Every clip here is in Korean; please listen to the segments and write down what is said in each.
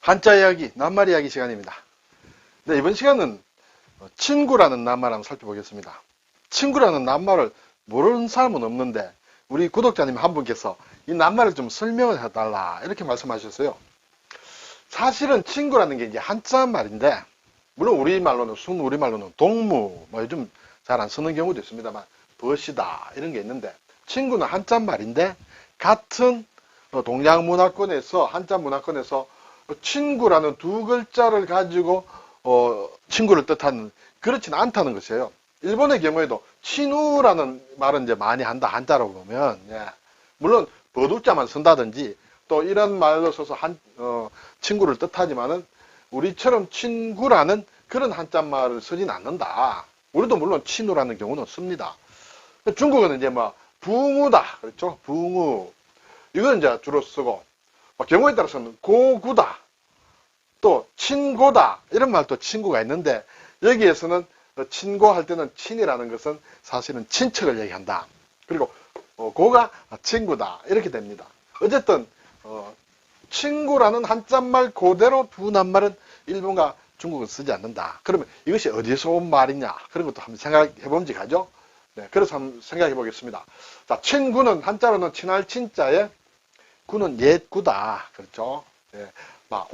한자 이야기, 낱말 이야기 시간입니다. 네, 이번 시간은 친구라는 낱말 한번 살펴보겠습니다. 친구라는 낱말을 모르는 사람은 없는데 우리 구독자님 한 분께서 이 낱말을 좀 설명을 해달라 이렇게 말씀하셨어요. 사실은 친구라는 게 이제 한자 말인데 물론 우리말로는 순우리말로는 동무 뭐 요즘 잘 안 쓰는 경우도 있습니다만 벗이다 이런 게 있는데 친구는 한자 말인데 같은 동양 문화권에서 한자 문화권에서 친구라는 두 글자를 가지고 친구를 뜻하는 그렇지는 않다는 것이에요. 일본의 경우에도 친우라는 말은 이제 많이 한다 한자로 보면 물론 버두자만 쓴다든지 또 이런 말로 써서 친구를 뜻하지만은 우리처럼 친구라는 그런 한자 말을 쓰진 않는다. 우리도 물론 친우라는 경우는 씁니다. 중국은 이제 뭐 붕우다 그렇죠. 붕우 이건 이제 주로 쓰고 경우에 따라서는 고구다 또 친고다 이런 말도 친구가 있는데 여기에서는 친고할 때는 친이라는 것은 사실은 친척을 얘기한다. 그리고 고가 친구다 이렇게 됩니다. 어쨌든 친구라는 한자말 그대로 두 낱말은 일본과 중국은 쓰지 않는다. 그러면 이것이 어디서 온 말이냐 그런 것도 한번 생각해 봄직하죠. 네, 그래서 한번 생각해 보겠습니다. 자, 친구는 한자로는 친할 친자에 구는 옛구다. 그렇죠. 네, 막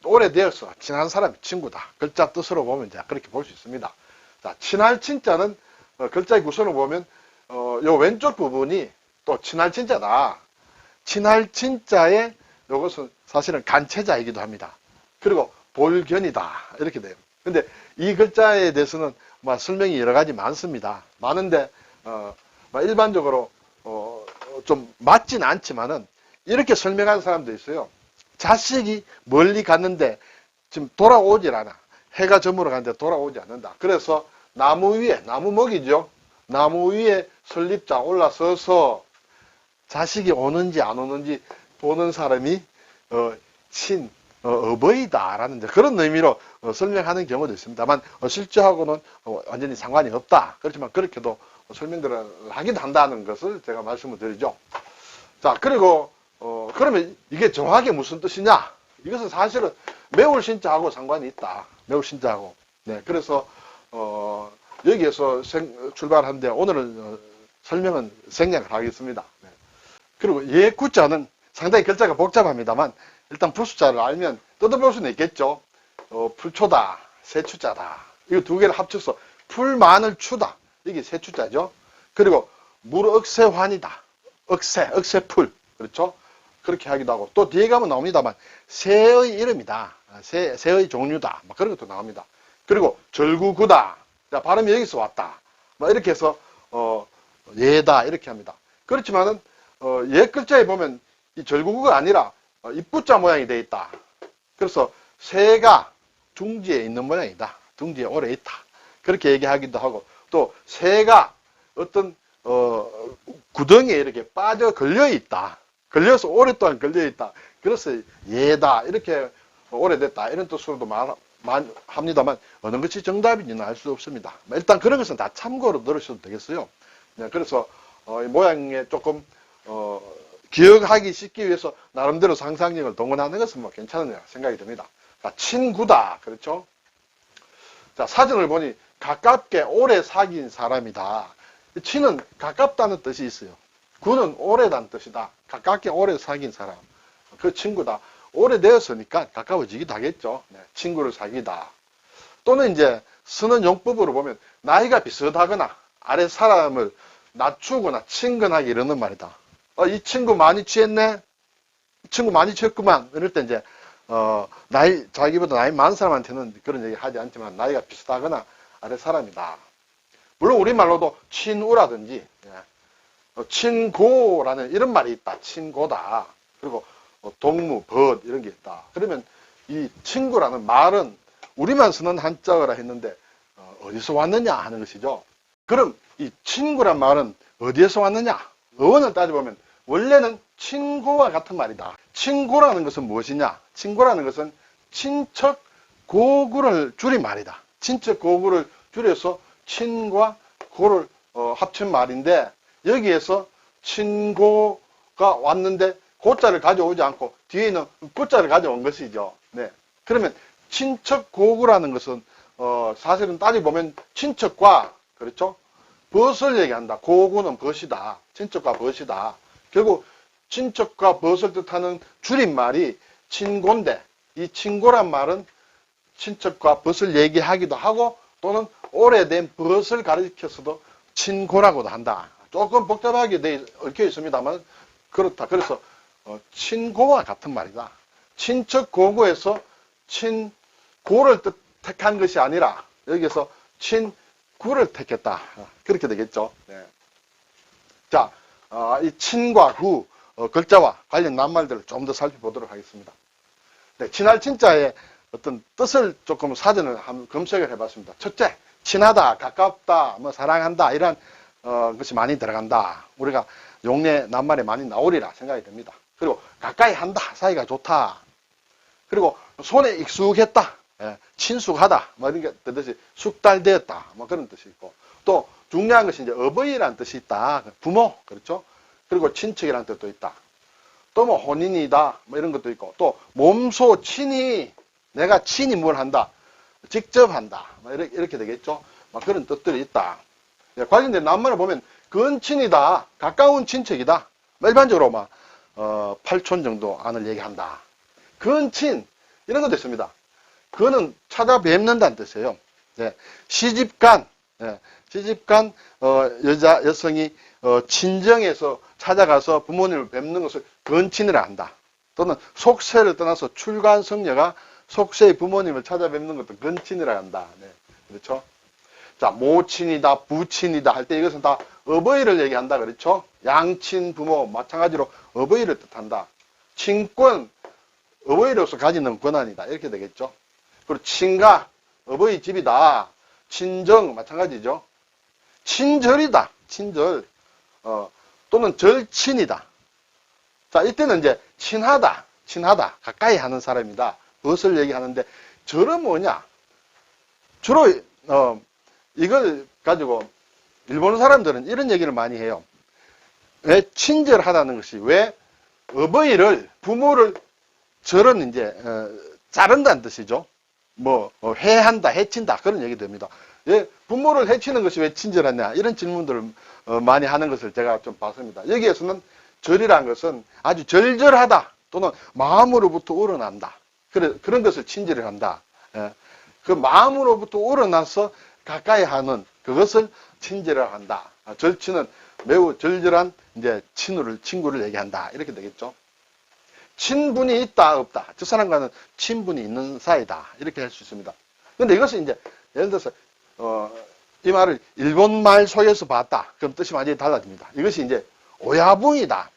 오래되어서 친한 사람이 친구다. 글자 뜻으로 보면 이제 그렇게 볼 수 있습니다. 자, 친할 친자는 글자의 구성을 보면 요 왼쪽 부분이 또 친할 친자다. 친할 친자에 이것은 사실은 간체자이기도 합니다. 그리고 볼견이다 이렇게 돼요. 근데 이 글자에 대해서는 설명이 여러 가지 많습니다. 많은데 일반적으로 좀 맞진 않지만은 이렇게 설명하는 사람도 있어요. 자식이 멀리 갔는데 지금 돌아오질 않아. 해가 저물어 가는데 돌아오지 않는다. 그래서 나무 위에, 나무목이죠. 나무 위에 설립자 올라서서 자식이 오는지 안 오는지 보는 사람이 어버이다라는 그런 의미로 설명하는 경우도 있습니다만 실제하고는 완전히 상관이 없다. 그렇지만 그렇게도 설명들을 하긴 한다는 것을 제가 말씀을 드리죠. 자, 그리고 그러면 이게 정확하게 무슨 뜻이냐? 이것은 사실은 매울 신자하고 상관이 있다. 매울 신자하고. 네, 그래서 여기에서 출발하는데 오늘은 설명은 생략을 하겠습니다. 네. 그리고 예구자는 상당히 글자가 복잡합니다만 일단 풀숫자를 알면 뜯어볼 수는 있겠죠. 풀초다, 세추자다. 이거 두 개를 합쳐서 풀마늘 추다. 이게 세추자죠. 그리고 물억새환이다. 억새풀. 그렇죠? 그렇게 하기도 하고 또 뒤에 가면 나옵니다만 새의 이름이다. 새의 종류다. 그런 것도 나옵니다. 그리고 절구구다. 자, 발음이 여기서 왔다. 이렇게 해서 예다 이렇게 합니다. 그렇지만은 옛 글자에 보면 이 절구구가 아니라 입구자 모양이 되어 있다. 그래서 새가 둥지에 있는 모양이다. 둥지에 오래 있다. 그렇게 얘기하기도 하고 또 새가 어떤 구덩이에 이렇게 빠져 걸려 있다. 걸려서 오랫동안 걸려 있다. 그래서 예다 이렇게 오래됐다 이런 뜻으로도 합니다만 어느 것이 정답인지는 알 수 없습니다. 일단 그런 것은 다 참고로 들으셔도 되겠어요. 네, 그래서 이 모양에 조금 기억하기 쉽기 위해서 나름대로 상상력을 동원하는 것은 괜찮은 생각이 듭니다. 자, 친구다. 그렇죠? 자, 사전을 보니 가깝게 오래 사귄 사람이다. 친은 가깝다는 뜻이 있어요. 구는 오래다는 뜻이다. 가깝게 오래 사귄 사람. 그 친구다. 오래되었으니까 가까워지기도 하겠죠. 네, 친구를 사귀다. 또는 이제 쓰는 용법으로 보면 나이가 비슷하거나 아래 사람을 낮추거나 친근하게 이러는 말이다. 이 친구 많이 취했네? 이 친구 많이 취했구만. 이럴 때 이제, 자기보다 나이 많은 사람한테는 그런 얘기 하지 않지만 나이가 비슷하거나 아래 사람이다. 물론 우리말로도 친우라든지, 친고라는 이런 말이 있다. 친고다. 그리고 동무, 벗 이런 게 있다. 그러면 이 친구라는 말은 우리만 쓰는 한자어라 했는데 어디서 왔느냐 하는 것이죠. 그럼 이 친구란 말은 어디에서 왔느냐? 어원을 따져보면 원래는 친고와 같은 말이다. 친고라는 것은 무엇이냐? 친고라는 것은 친척 고구를 줄인 말이다. 친척 고구를 줄여서 친과 고를 합친 말인데 여기에서 친고가 왔는데 고자를 가져오지 않고 뒤에 있는 구자를 가져온 것이죠. 네. 그러면 친척고구라는 것은 사실은 따지보면 친척과 그렇죠? 벗을 얘기한다. 고구는 벗이다. 친척과 벗이다. 결국 친척과 벗을 뜻하는 줄임말이 친고인데 이 친고란 말은 친척과 벗을 얘기하기도 하고 또는 오래된 벗을 가리켜서도 친고라고도 한다. 조금 복잡하게 얽혀 있습니다만 그렇다. 그래서 친고와 같은 말이다. 친척고구에서 친고를 택한 것이 아니라 여기서 친구를 택했다. 그렇게 되겠죠. 네. 자, 이 친과 구 글자와 관련 낱말들을 좀 더 살펴보도록 하겠습니다. 네, 친할 친자의 어떤 뜻을 조금 사전을 한번 검색을 해봤습니다. 첫째, 친하다, 가깝다, 뭐 사랑한다 이런 것이 많이 들어간다. 우리가 용례 낱말에 많이 나오리라 생각이 됩니다. 그리고 가까이 한다, 사이가 좋다. 그리고 손에 익숙했다, 친숙하다, 뭐 이런 게 뜻이 숙달되었다, 뭐 그런 뜻이 있고 또 중요한 것이 이제 어버이라는 뜻이 있다. 부모, 그렇죠? 그리고 친척이라는 뜻도 있다. 또 뭐 혼인이다, 뭐 이런 것도 있고 또 몸소 친히 내가 친히 뭘 한다, 직접 한다, 뭐 이렇게 되겠죠. 뭐 그런 뜻들이 있다. 관련된 낱말을 보면 근친이다, 가까운 친척이다. 일반적으로 막 팔촌 정도 안을 얘기한다. 근친 이런 것도 있습니다. 그는 찾아뵙는다는 뜻이에요. 네. 시집간, 시집간 여성이 친정에서 찾아가서 부모님을 뵙는 것을 근친이라 한다. 또는 속세를 떠나서 출간 성녀가 속세의 부모님을 찾아뵙는 것도 근친이라 한다. 네. 그렇죠? 자, 모친이다, 부친이다 할 때 이것은 다 어버이를 얘기한다. 그렇죠? 양친, 부모, 마찬가지로 어버이를 뜻한다. 친권, 어버이로서 가지는 권한이다. 이렇게 되겠죠? 그리고 친가, 어버이 집이다. 친정, 마찬가지죠. 친절이다. 친절. 또는 절친이다. 자, 이때는 이제 친하다. 친하다. 가까이 하는 사람이다. 무엇을 얘기하는데, 절은 뭐냐? 주로, 이걸 가지고 일본 사람들은 이런 얘기를 많이 해요. 왜 친절하다는 것이 왜 어버이를, 부모를 절은 이제, 자른다는 뜻이죠. 뭐, 해한다, 해친다. 그런 얘기 됩니다. 예, 부모를 해치는 것이 왜 친절하냐? 이런 질문들을 많이 하는 것을 제가 좀 봤습니다. 여기에서는 절이라는 것은 아주 절절하다. 또는 마음으로부터 우러난다. 그런 것을 친절을 한다. 예, 그 마음으로부터 우러나서 가까이 하는 그것을 친절을 한다. 절친은 매우 절절한 이제 친구를 얘기한다. 이렇게 되겠죠. 친분이 있다, 없다. 저 사람과는 친분이 있는 사이다. 이렇게 할 수 있습니다. 근데 이것은 이제, 예를 들어서, 이 말을 일본 말 속에서 봤다. 그럼 뜻이 완전히 달라집니다. 이것이 이제 오야붕이다.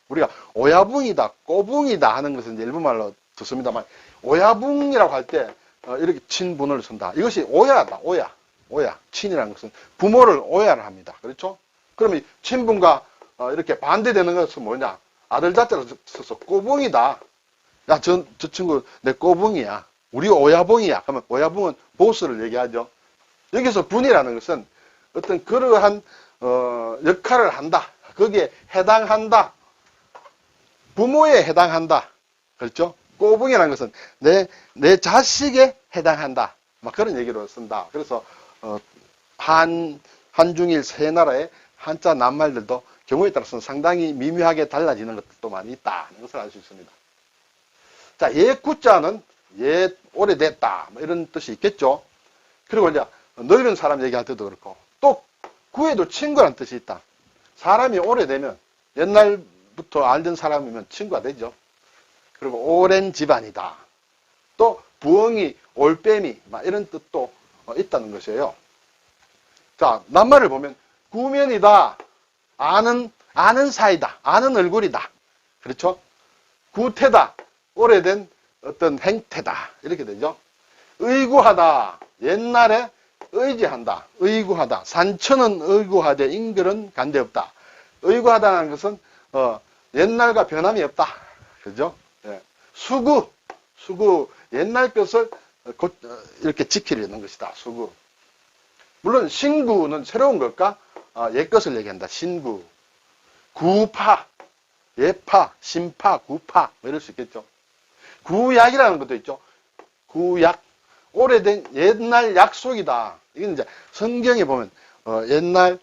우리가 오야붕이다, 꼬붕이다 하는 것은 이제 일본 말로 듣습니다만, 오야붕이라고 할 때, 이렇게 친분을 쓴다. 이것이 오야다, 오야. 오야. 친이라는 것은 부모를 오야를 합니다. 그렇죠? 그러면 친분과 이렇게 반대되는 것은 뭐냐? 아들 자자를 써서 꼬붕이다. 야, 저 친구 내 꼬붕이야. 우리 오야붕이야. 그러면 오야붕은 보스를 얘기하죠. 여기서 분이라는 것은 어떤 그러한 역할을 한다. 거기에 해당한다. 부모에 해당한다. 그렇죠? 꼬붕이라는 것은 내 자식에 해당한다. 막 그런 얘기로 쓴다. 그래서 한중일 세 나라의 한자 낱말들도 경우에 따라서는 상당히 미묘하게 달라지는 것도 많이 있다는 것을 알 수 있습니다. 자, 옛구자는 옛 오래됐다 뭐 이런 뜻이 있겠죠. 그리고 이제 늙은 사람 얘기할 때도 그렇고 또 구에도 친구라는 뜻이 있다. 사람이 오래되면 옛날부터 알던 사람이면 친구가 되죠. 그리고 오랜 집안이다. 또 부엉이, 올빼미 막 이런 뜻도 있다는 것이에요. 자, 낱말을 보면 구면이다. 아는 사이다. 아는 얼굴이다. 그렇죠? 구태다. 오래된 어떤 행태다. 이렇게 되죠. 의구하다. 옛날에 의지한다. 의구하다. 산천은 의구하되 인글은 간대없다. 의구하다는 것은 옛날과 변함이 없다. 그죠? 예. 수구. 옛날 것을 이렇게 지키려는 것이다. 수구. 물론 신구는 새로운 것과 옛 것을 얘기한다. 신구. 구파. 예파, 신파, 구파, 뭐 이럴 수 있겠죠. 구약이라는 것도 있죠. 구약. 오래된 옛날 약속이다. 이건 이제 성경에 보면, 옛날,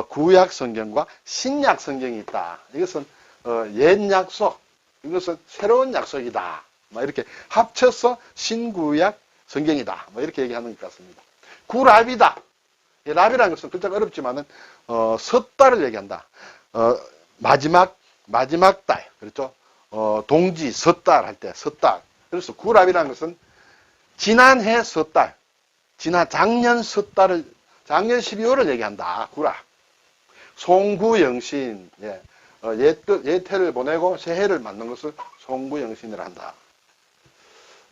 구약 성경과 신약 성경이 있다. 이것은, 옛 약속. 이것은 새로운 약속이다. 뭐 이렇게 합쳐서 신구약 성경이다. 뭐 이렇게 얘기하는 것 같습니다. 구랍이다. 랍이라는 것은 글자가 어렵지만은, 섣달을 얘기한다. 마지막 달. 그렇죠? 동지, 섣달 할 때, 섣달. 그래서 구랍이라는 것은 지난해 섣달, 작년 섣달을, 작년 12월을 얘기한다. 구랍. 송구영신, 예. 예태를 보내고 새해를 맞는 것을 송구영신이라 한다.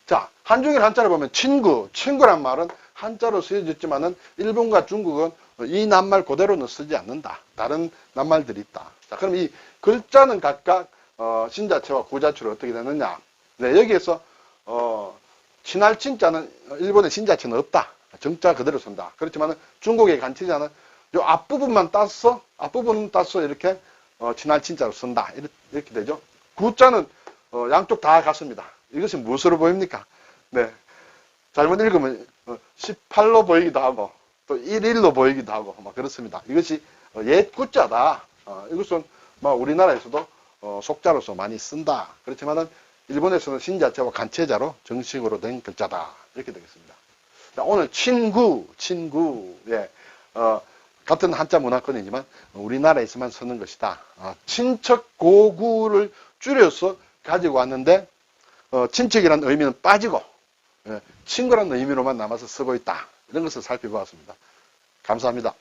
자, 한중일 한자를 보면 친구란 말은 한자로 쓰여졌지만은 일본과 중국은 이 낱말 그대로는 쓰지 않는다. 다른 낱말들이 있다. 자, 그럼 이 글자는 각각 신자체와 구자체로 어떻게 되느냐? 네, 여기에서 친할 친자는 일본의 신자체는 없다. 정자 그대로 쓴다. 그렇지만은 중국의 간치자는 요 앞부분만 앞부분 따서 이렇게 친할 친자로 쓴다. 이렇게 되죠. 구자는 양쪽 다 같습니다. 이것이 무엇으로 보입니까? 네. 잘못 읽으면 18로 보이기도 하고 또 11로 보이기도 하고 막 그렇습니다. 이것이 옛 구자다. 이것은 뭐 우리나라에서도 속자로서 많이 쓴다. 그렇지만은 일본에서는 신자체와 간체자로 정식으로 된 글자다. 이렇게 되겠습니다. 자, 오늘 친구, 예, 같은 한자 문화권이지만 우리나라에서만 쓰는 것이다. 친척 고구를 줄여서 가지고 왔는데 친척이라는 의미는 빠지고 친구라는 의미로만 남아서 쓰고 있다. 이런 것을 살펴보았습니다. 감사합니다.